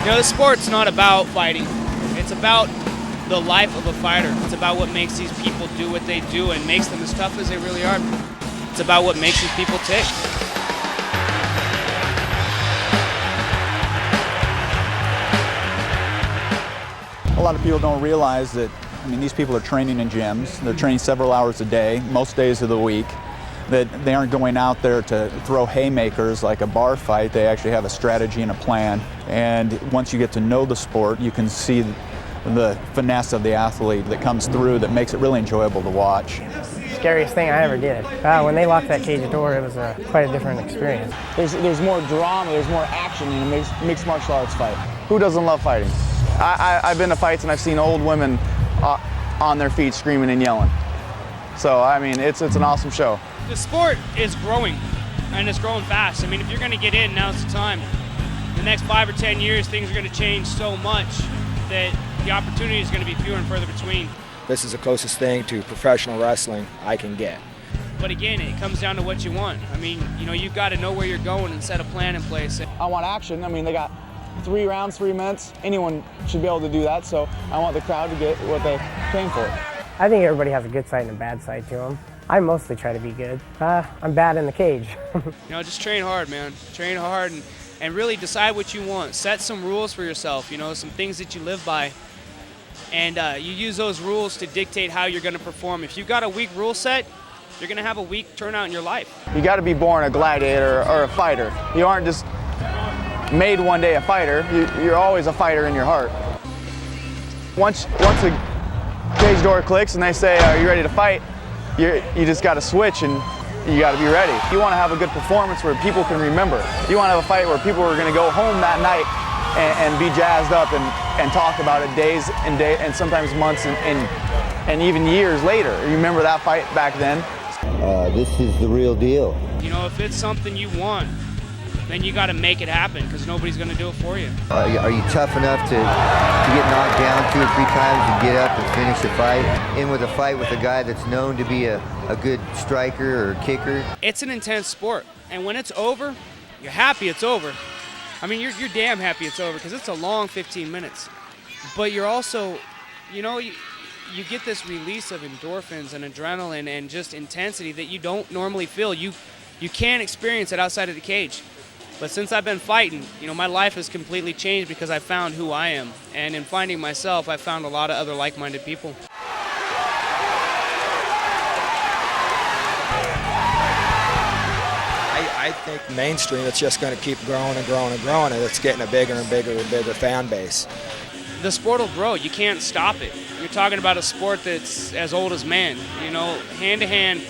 You know, the sport's not about fighting. It's about the life of a fighter. It's about what makes these people do what they do and makes them as tough as they really are. It's about what makes these people tick. A lot of people don't realize that, I mean, these people are training in gyms. They're training several hours a day, most days of the week. That they aren't going out there to throw haymakers like a bar fight. They actually have a strategy and a plan. And once you get to know the sport, you can see the finesse of the athlete that comes through that makes it really enjoyable to watch. Scariest thing I ever did. When they locked that cage door, it was quite a different experience. There's more drama, there's more action in a mixed martial arts fight. Who doesn't love fighting? I've been to fights and I've seen old women on their feet screaming and yelling. So, I mean, it's an awesome show. The sport is growing, and it's growing fast. I mean, if you're going to get in, now's the time. In the next 5 or 10 years, things are going to change so much that the opportunity is going to be fewer and further between. This is the closest thing to professional wrestling I can get. But again, it comes down to what you want. I mean, you know, you've got to know where you're going and set a plan in place. I want action. I mean, they got 3 rounds, 3 minutes. Anyone should be able to do that, so I want the crowd to get what they came for. I think everybody has a good side and a bad side to them. I mostly try to be good. I'm bad in the cage. You know, just train hard, man. Train hard and really decide what you want. Set some rules for yourself, you know, some things that you live by. And you use those rules to dictate how you're going to perform. If you've got a weak rule set, you're going to have a weak turnout in your life. You got to be born a gladiator or a fighter. You aren't just made one day a fighter. You're always a fighter in your heart. Once the cage door clicks and they say, "Are you ready to fight?" You just got to switch and you got to be ready. You want to have a good performance where people can remember. You want to have a fight where people are going to go home that night and be jazzed up and talk about it days and sometimes months and even years later. You remember that fight back then? This is the real deal. You know, if it's something you want, then you got to make it happen because nobody's going to do it for you. Are you tough enough to get knocked down 2 or 3 times and get up and finish the fight? In with a fight with a guy that's known to be a good striker or kicker? It's an intense sport, and when it's over, you're happy it's over. I mean, you're damn happy it's over because it's a long 15 minutes. But you're also, you know, you get this release of endorphins and adrenaline and just intensity that you don't normally feel. You can't experience it outside of the cage. But since I've been fighting, you know, my life has completely changed because I found who I am. And in finding myself, I found a lot of other like-minded people. I think mainstream, it's just going to keep growing and growing and growing, and it's getting a bigger and bigger and bigger fan base. The sport will grow. You can't stop it. You're talking about a sport that's as old as man. You know, hand-to-hand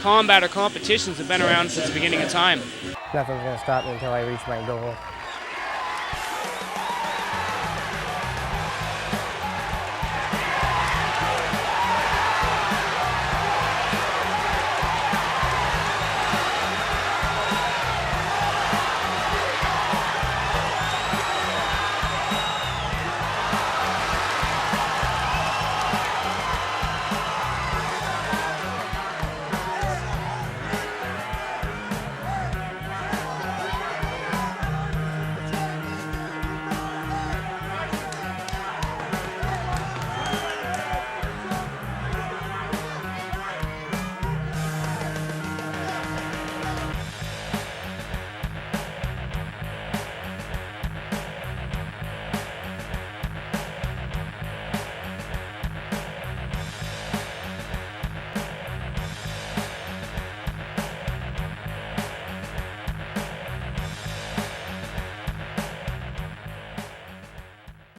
combat or competitions have been around since the beginning of time. Nothing's going to stop me until I reach my goal.